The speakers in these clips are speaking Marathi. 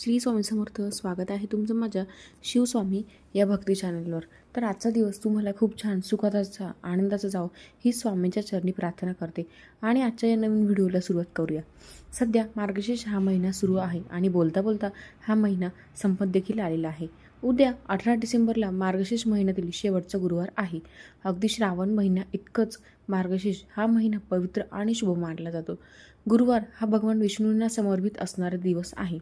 श्री स्वामी समर्थ. स्वागत आहे तुमचं माझ्या शिवस्वामी या भक्ती चॅनलवर. तर आजचा दिवस तुम्हाला खूप छान सुखाचा आनंदाचा जावो ही स्वामींच्या चरणी प्रार्थना करते आणि आजच्या या नवीन व्हिडिओला सुरुवात करूया. सध्या मार्गशीर्ष हा महिना सुरू आहे आणि बोलता बोलता हा महिना संपत देखील आलेला आहे. उद्या 18 डिसेंबरला मार्गशीर्ष महिन्यातील शेवटचा गुरुवार आहे. अगदी श्रावण महिना इतकंच मार्गशीर्ष हा महिना पवित्र आणि शुभ मानला जातो. गुरुवार हा भगवान विष्णूंना समर्पित असणारा दिवस आहे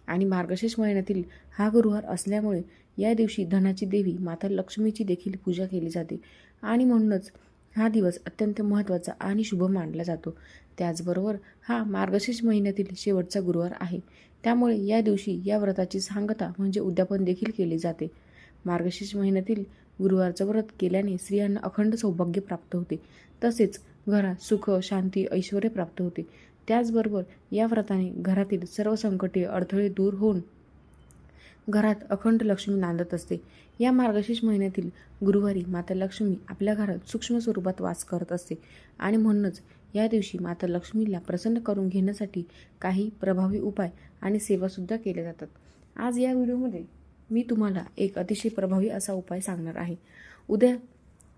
आणि मार्गशीर्ष महिन्यातील हा गुरुवार असल्यामुळे या दिवशी धनाची देवी माता लक्ष्मीची देखील पूजा केली जाते आणि म्हणूनच हा दिवस अत्यंत महत्त्वाचा आणि शुभ मानला जातो. त्याचबरोबर हा मार्गशीर्ष महिन्यातील शेवटचा गुरुवार आहे, त्यामुळे या दिवशी या व्रताची सांगता म्हणजे उद्यापन देखील केले जाते. मार्गशीर्ष महिन्यातील गुरुवारचं व्रत केल्याने स्त्रियांना अखंड सौभाग्य प्राप्त होते, तसेच घरात सुख, शांती, ऐश्वर्य प्राप्त होते. त्याचबरोबर या व्रताने घरातील सर्व संकटे, अडथळे दूर होऊन घरात अखंड लक्ष्मी नांदत असते. या मार्गशीर्ष महिन्यातील गुरुवारी माता लक्ष्मी आपल्या घरात सूक्ष्म स्वरूपात वास करत असते आणि म्हणूनच या दिवशी माता लक्ष्मीला प्रसन्न करून घेण्यासाठी काही प्रभावी उपाय आणि सेवासुद्धा केल्या जातात. आज या व्हिडिओमध्ये मी तुम्हाला एक अतिशय प्रभावी असा उपाय सांगणार आहे. उद्या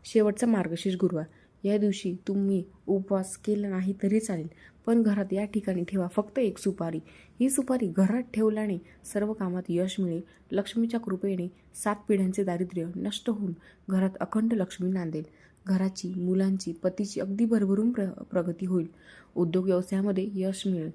शेवटचा मार्गशीर्ष गुरुवार. या दिवशी तुम्ही उपवास केला नाही तरी चालेल, पण घरात या ठिकाणी ठेवा फक्त एक सुपारी. ही सुपारी घरात ठेवल्याने सर्व कामात यश मिळेल. लक्ष्मीच्या कृपेने 7 पिढ्यांचे दारिद्र्य नष्ट होऊन घरात अखंड लक्ष्मी नांदेल. घराची, मुलांची, पतीची अगदी भरभरून प्रगती होईल. उद्योग व्यवसायामध्ये यश मिळेल.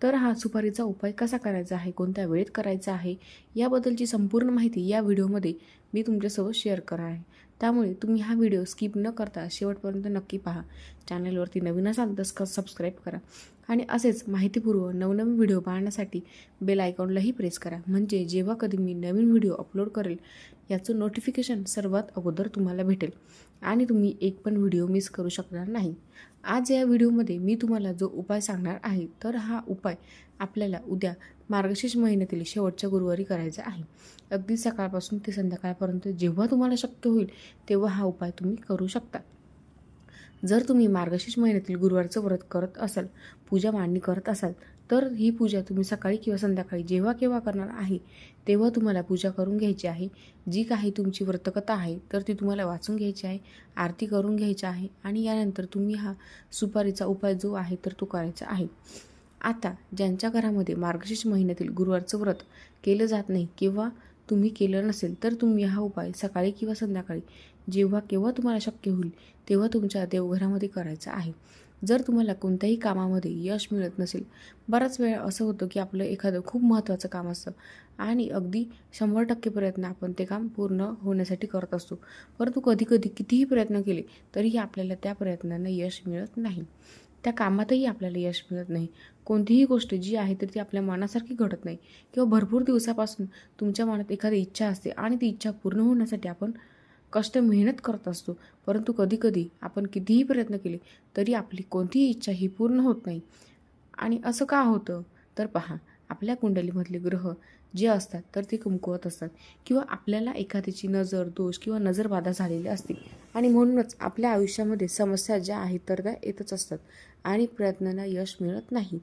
तर हा सुपारीचा उपाय कसा करायचा आहे, कोणत्या वेळेत करायचा आहे, याबद्दलची संपूर्ण माहिती या व्हिडिओमध्ये मी तुमच्यासोबत शेअर करणार आहे. त्यामुळे तुम्ही हा व्हिडिओ स्किप न करता शेवटपर्यंत नक्की पहा. चॅनलवरती नवीन असाल तर सबस्क्राईब करा आणि असेच माहितीपूर्व नवनवीन व्हिडिओ पाहण्यासाठी बेल आयकॉनलाही प्रेस करा, म्हणजे जेव्हा कधी मी नवीन व्हिडिओ अपलोड करेल याचं नोटिफिकेशन सर्वात अगोदर तुम्हाला भेटेल आणि तुम्ही एक पण व्हिडिओ मिस करू शकणार नाही. आज या व्हिडिओमध्ये मी तुम्हाला जो उपाय सांगणार आहे, तर हा उपाय आपल्याला उद्या मार्गशीर्ष महिन्यातील शेवटच्या गुरुवारी करायचा आहे. अगदी सकाळपासून ते संध्याकाळपर्यंत जेव्हा तुम्हाला शक्य होईल तेव्हा हा उपाय तुम्ही करू शकता. जर तुम्ही मार्गशीर्ष महिन्यातील गुरुवारचं व्रत करत असाल, पूजा मांडणी करत असाल, तर ही पूजा तुम्ही सकाळी किंवा संध्याकाळी जेव्हा केव्हा करणार आहे तेव्हा तुम्हाला पूजा करून घ्यायची आहे. जी काही तुमची व्रतकथा आहे तर ती तुम्हाला वाचून घ्यायची आहे, आरती करून घ्यायची आहे आणि यानंतर तुम्ही हा सुपारीचा उपाय जो आहे तर तो करायचा आहे. आता ज्यांच्या घरामध्ये मार्गशीर्ष महिन्यातील गुरुवारचं व्रत केलं जात नाही किंवा तुम्ही केलं नसेल, तर तुम्ही हा उपाय सकाळी किंवा संध्याकाळी जेव्हा केव्हा तुम्हाला शक्य होईल तेव्हा तुमच्या देवघरामध्ये करायचा आहे. जर तुम्हाला कोणत्याही कामामध्ये यश मिळत नसेल, बराच वेळा असं होतं की आपलं एखादं खूप महत्त्वाचं काम असतं आणि अगदी 100% प्रयत्न आपण ते काम पूर्ण होण्यासाठी करत असतो, परंतु कधीकधी कितीही प्रयत्न केले तरीही आपल्याला त्या प्रयत्नांना यश मिळत नाही. त्या कामातही आपल्याला यश मिळत नाही. कोणतीही गोष्ट जी आहे तर ती आपल्या मनासारखी घडत नाही किंवा भरपूर दिवसापासून तुमच्या मनात एखादी इच्छा असते आणि ती इच्छा पूर्ण होण्यासाठी आपण मेहनत करत असतो, परंतु कधीकधी आपण कितीही प्रयत्न केले तरी आपली कोणतीही इच्छा ही पूर्ण होत नाही. आणि असं का होतं तर पहा, आपल्या कुंडलीमधले ग्रह जे असतात तर ते कमकुवत असतात किंवा आपल्याला एखाद्याची नजर, दोष किंवा नजरबाधा झालेली असते आणि म्हणूनच आपल्या आयुष्यामध्ये समस्या ज्या आहेत तर त्या येतच असतात आणि प्रयत्नांना यश मिळत नाही.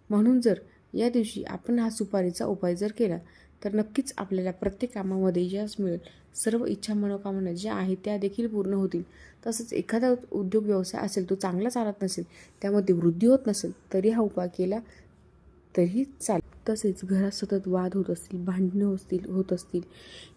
म्हणून जर या दिवशी आपण हा सुपारीचा उपाय जर केला तर नक्कीच आपल्याला प्रत्येक कामामध्ये यश मिळेल. सर्व इच्छा, मनोकामना ज्या आहेत त्या देखील पूर्ण होतील. तसंच एखादा उद्योग व्यवसाय असेल तो चांगला चालत नसेल, त्यामध्ये वृद्धी होत नसेल, तरी हा उपाय केला तरीही चालेल. तसेच घरात सतत वाद होत असतील, भांडणं होत असतील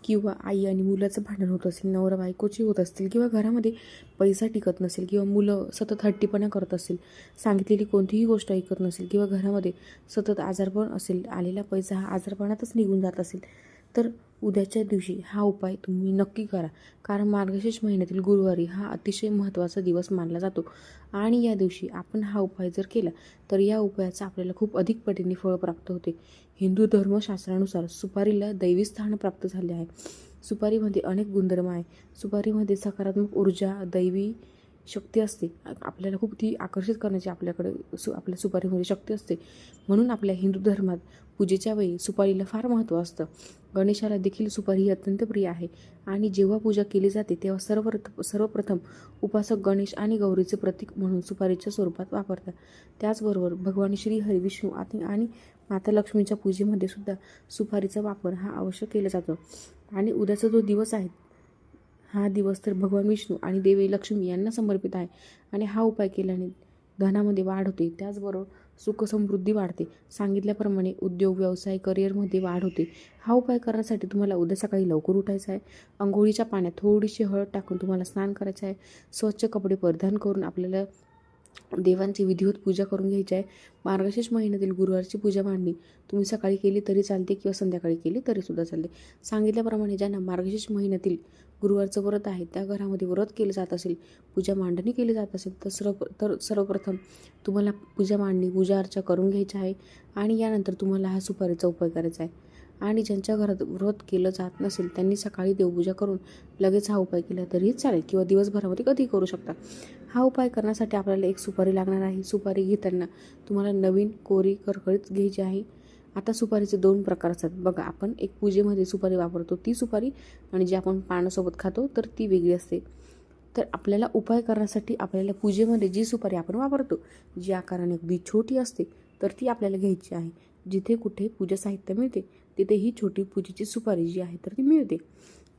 किंवा आई आणि मुलाचं भांडण होत असेल, नवरा बायकोची होत असतील किंवा घरामध्ये पैसा टिकत नसेल किंवा मुलं सतत हट्टीपणा करत असेल, सांगितलेली कोणतीही गोष्ट ऐकत नसेल किंवा घरामध्ये सतत आजारपण असेल, आलेला पैसा हा आजारपणातच निघून जात असेल, तर उद्याच्या दिवशी हा उपाय तुम्ही नक्की करा. कारण मार्गशीर्ष महिन्यातील गुरुवारी हा अतिशय महत्त्वाचा दिवस मानला जातो आणि या दिवशी आपण हा उपाय जर केला तर या उपायाचा आपल्याला खूप अधिक पटीने फळ प्राप्त होते. हिंदू धर्मशास्त्रानुसार सुपारीला दैवी स्थान प्राप्त झाले आहे. सुपारीमध्ये अनेक गुणधर्म आहे. सुपारीमध्ये सकारात्मक ऊर्जा, दैवी शक्ती असते, आपल्याला खूप ती आकर्षित करण्याची आपल्याकडे आपल्या सुपारीमध्ये शक्ती असते. म्हणून आपल्या हिंदू धर्मात पूजेच्या वेळी सुपारीला फार महत्त्व असतं. गणेशाला देखील सुपारी ही अत्यंत प्रिय आहे आणि जेव्हा पूजा केली जाते तेव्हा सर्वप्रथम उपासक गणेश आणि गौरीचे प्रतीक म्हणून सुपारीच्या स्वरूपात वापरतात. त्याचबरोबर भगवान श्री हरी, विष्णू आणि माता लक्ष्मीच्या पूजेमध्ये सुद्धा सुपारीचा वापर हा आवश्यक केला जातो. आणि उद्याचा जो दिवस आहे, हा दिवस तर भगवान विष्णू आणि देवी लक्ष्मी यांना समर्पित आहे आणि हा उपाय केल्याने धनामध्ये वाढ होते, त्याचबरोबर सुख समृद्धी वाढते. सांगितल्याप्रमाणे उद्योग, व्यवसाय, करिअरमध्ये वाढ होते. हा उपाय करण्यासाठी तुम्हाला उद्या सकाळी लवकर उठायचं आहे. अंघोळीच्या पाण्यात थोडीशी हळद टाकून तुम्हाला स्नान करायचं आहे. स्वच्छ कपडे परिधान करून आपल्याला देवांची विधिवत पूजा करून घ्यायची आहे. मार्गशीर्ष महिन्यातील गुरुवारची पूजा मांडणी तुम्ही सकाळी केली तरी चालते किंवा संध्याकाळी केली तरीसुद्धा चालते. सांगितल्याप्रमाणे ज्यांना मार्गशीर्ष महिन्यातील गुरुवारचं व्रत आहे, त्या घरामध्ये व्रत केलं जात असेल, पूजा मांडणी केली जात असेल, तर सर्वप्रथम तुम्हाला पूजा मांडणी, पूजा अर्चा करून घ्यायची आहे आणि यानंतर तुम्हाला हा सुपारीचा उपाय करायचा आहे. आणि ज्यांच्या घरात व्रत केलं जात नसेल त्यांनी सकाळी देवपूजा करून लगेच हा उपाय केला तरीही चालेल किंवा दिवसभरामध्ये कधीही करू शकता. हा उपाय करण्यासाठी आपल्याला एक सुपारी लागणार आहे. सुपारी घेताना तुम्हाला नवीन, कोरी, करकरीत घ्यायची आहे. आता सुपारीचे 2 प्रकार असतात बघा. आपण एक पूजेमध्ये सुपारी वापरतो ती सुपारी, आणि जी आपण पानासोबत खातो तर ती वेगळी असते. तर आपल्याला उपाय करण्यासाठी आपल्याला पूजेमध्ये जी सुपारी आपण वापरतो, जी आकाराने अगदी छोटी असते, तर ती आपल्याला घ्यायची आहे. जिथे कुठे पूजा साहित्य मिळते तिथे ही छोटी पूजेची सुपारी जी आहे तर ती मिळते.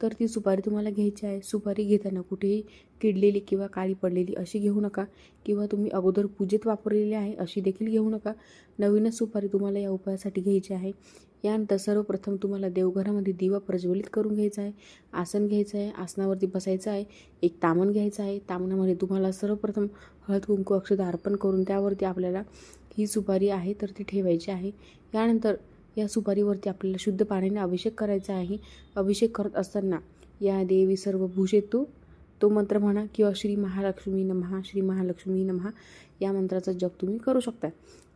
तर ती सुपारी तुम्हाला घ्यायची आहे. सुपारी घेताना कुठेही किडलेली किंवा काळी पडलेली अशी घेऊ नका, किंवा तुम्ही अगोदर पूजेत वापरलेली आहे अशी देखील घेऊ नका. नवीनच सुपारी तुम्हाला या उपायासाठी घ्यायची आहे. यानंतर सर्वप्रथम तुम्हाला देवघरामध्ये दिवा प्रज्वलित करून घ्यायचा आहे. आसन घ्यायचं आहे, आसनावरती बसायचं आहे. एक तामण घ्यायचं आहे. तामणामध्ये तुम्हाला सर्वप्रथम हळद, कुंकू, अक्षता अर्पण करून त्यावरती आपल्याला ही सुपारी आहे तर ती ठेवायची आहे. यानंतर या सुपारीवरती आपल्याला शुद्ध पाण्याने अभिषेक करायचा आहे. अभिषेक करत असताना या देवी सर्वभूषे तो मंत्र म्हणा किंवा श्री महालक्ष्मी नमः, श्री महालक्ष्मी नमः या मंत्राचा जप तुम्ही करू शकता.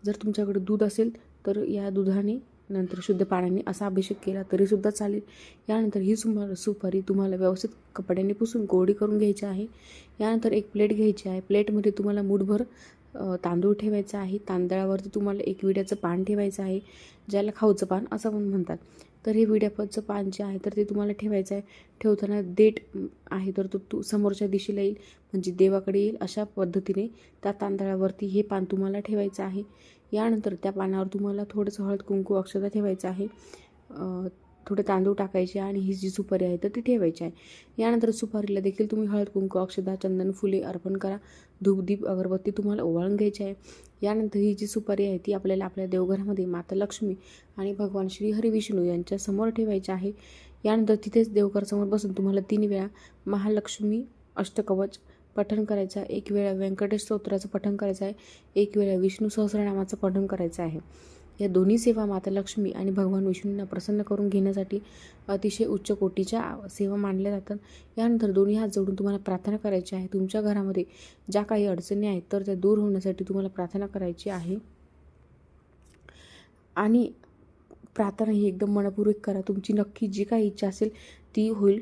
जर तुमच्याकडे दूध असेल तर या दुधाने नंतर शुद्ध पाण्याने असा अभिषेक केला तरीसुद्धा चालेल. यानंतर ही सुपारी तुम्हाला व्यवस्थित कपड्याने पुसून कोरडी करून घ्यायची आहे. यानंतर एक प्लेट घ्यायची आहे. प्लेटमध्ये तुम्हाला मूठभर तांदूळ ठेवायचा आहे. तांदळावरती तुम्हाला एक विड्याचं पान ठेवायचं आहे, ज्याला खाऊचं पान असं पण म्हणतात. तर हे विड्याचं पान जे आहे तर ते तुम्हाला ठेवायचं आहे. ठेवताना देठ आहे तर तो समोरच्या दिशेला येईल, म्हणजे देवाकडे येईल अशा पद्धतीने त्या तांदळावरती हे पान तुम्हाला ठेवायचं आहे. यानंतर त्या पानावर तुम्हाला थोडंसं हळद, कुंकू, अक्षता ठेवायचं आहे. थोडे तांदूळ टाकायचे आणि ही जी सुपारी आहे तर ती ठेवायची आहे. यानंतर सुपारीला देखील तुम्ही हळद, कुंकू, अक्षता, चंदन, फुले अर्पण करा. धूप, दीप, अगरबत्ती तुम्हाला ओवाळून घ्यायची आहे. यानंतर ही जी सुपारी आहे ती आपल्याला आपल्या देवघरामध्ये माता लक्ष्मी आणि भगवान श्री हरी, विष्णू यांच्या समोर ठेवायची आहे. यानंतर तिथेच देवघरासमोर बसून तुम्हाला 3 वेळा महालक्ष्मी अष्टकवच पठण करायचं आहे. 1 वेळा व्यंकटेश स्तोत्राचं पठण करायचं आहे. 1 वेळा विष्णू सहस्रनामाचं पठण करायचं आहे. या दोन्ही सेवा माता लक्ष्मी आणि भगवान विष्णूंना प्रसन्न करून घेण्यासाठी अतिशय उच्च कोटीच्या सेवा मानल्या जातात. यानंतर दोन्ही हात जोडून तुम्हाला प्रार्थना करायची आहे. तुमच्या घरामध्ये ज्या काही अडचणी आहेत तर त्या दूर होण्यासाठी तुम्हाला प्रार्थना करायची आहे. आणि प्रार्थना ही एकदम मनपूर्वक करा. तुमची नक्की जी काही इच्छा असेल ती होईल.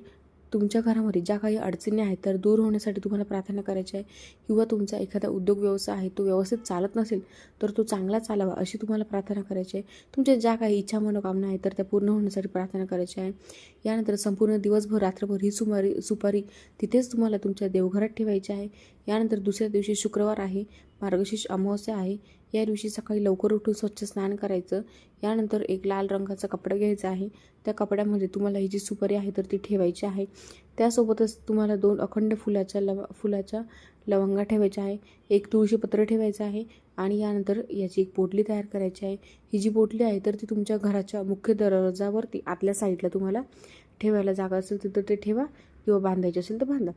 तुमच्या घरामध्ये ज्या काही अडचणी आहेत तर दूर होण्यासाठी तुम्हाला प्रार्थना करायची आहे. किंवा तुमचा एखादा उद्योग व्यवसाय आहे तो व्यवस्थित चालत नसेल तर तो चांगला चालावा अशी तुम्हाला प्रार्थना करायची आहे. तुमच्या ज्या काही इच्छा, मनोकामना आहेत तर त्या पूर्ण होण्यासाठी प्रार्थना करायची आहे. यानंतर संपूर्ण दिवसभर, रात्रभर ही सुपारी तिथेच तुम्हाला तुमच्या देवघरात ठेवायची आहे. यानंतर दुसऱ्या दिवशी शुक्रवार आहे, मार्गशीर्ष अमावस्या आहे. या दिवशी सकाळी लवकर उठून स्वच्छ स्नान करायचं. यानंतर एक लाल रंगाचा कपडा घ्यायचा आहे. त्या कपड्यामध्ये तुम्हाला ही जी सुपारी आहे तर ती ठेवायची आहे. त्यासोबतच तुम्हाला 2 अखंड फुलाच्या लवंगा ठेवायच्या आहे. 1 तुळशीपत्र ठेवायचं आहे. आणि यानंतर याची एक पोटली तयार करायची आहे. ही जी पोटली आहे तर ती तुमच्या घराच्या मुख्य दरवाजावरती आतल्या साईडला तुम्हाला ठेवायला जागा असेल तिथं ते ठेवा, किंवा बांधायची असेल तर बांधा.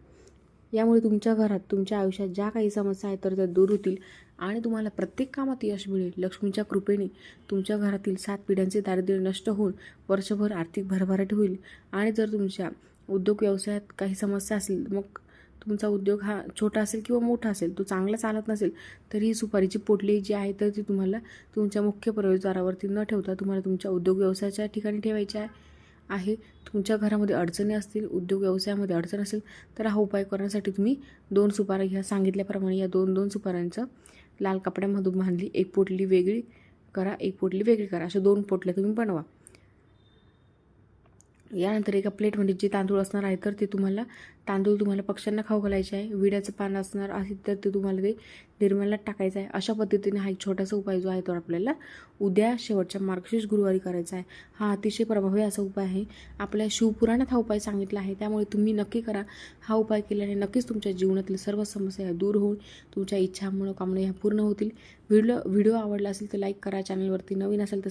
यामुळे तुमच्या घरात, तुमच्या आयुष्यात ज्या काही समस्या आहेत तर त्या दूर होतील आणि तुम्हाला प्रत्येक कामात यश मिळेल. लक्ष्मीच्या कृपेने तुमच्या घरातील 7 पिढ्यांचे दारिद्र्य नष्ट होऊन वर्षभर आर्थिक भरभराट होईल. आणि जर तुमच्या उद्योग व्यवसायात काही समस्या असेल, मग तुमचा उद्योग हा छोटा असेल किंवा मोठा असेल, तो चांगला चालत नसेल, तर ही सुपारीची पोटली जी आहे तर ती तुम्हाला तुमच्या मुख्य प्रवेशद्वारावरती न ठेवता तुम्हाला तुमच्या उद्योग व्यवसायाच्या ठिकाणी ठेवायची आहे. आहे. तुमच्या घरामध्ये अडचणी असतील, उद्योग व्यवसायामध्ये अडचण असेल तर हा उपाय करण्यासाठी तुम्ही 2 सुपाऱ्या घ्या. सांगितल्याप्रमाणे या 2 सुपाऱ्यांचं लाल कपड्यामधून बांधली, एक पोटली वेगळी करा, एक पोटली वेगळी करा, अशा 2 पोटल्या तुम्ही बनवा. यानंतर एका प्लेटमध्ये जे तांदूळ असणार आहे तर ते तांदूळ तुम्हाला पक्ष्यांना खाऊ घालायचे आहे. विड्याचं पान असणार आहे तर ते तुम्हाला ते निर्मल्यात टाकायचं आहे. अशा पद्धतीने हा एक छोटासा उपाय जो आहे तो आपल्याला उद्या शेवटच्या मार्गशीर्ष गुरुवारी करायचा आहे. हा अतिशय प्रभावी असा उपाय आहे. आपल्या शिवपुराणात हा उपाय सांगितला आहे, त्यामुळे तुम्ही नक्की करा. हा उपाय केल्याने नक्कीच तुमच्या जीवनातील सर्व समस्या दूर होऊन तुमच्या इच्छा, मनोकामना ह्या पूर्ण होतील. व्हिडिओ आवडला असेल तर लाईक करा. चॅनलवरती नवीन असेल तर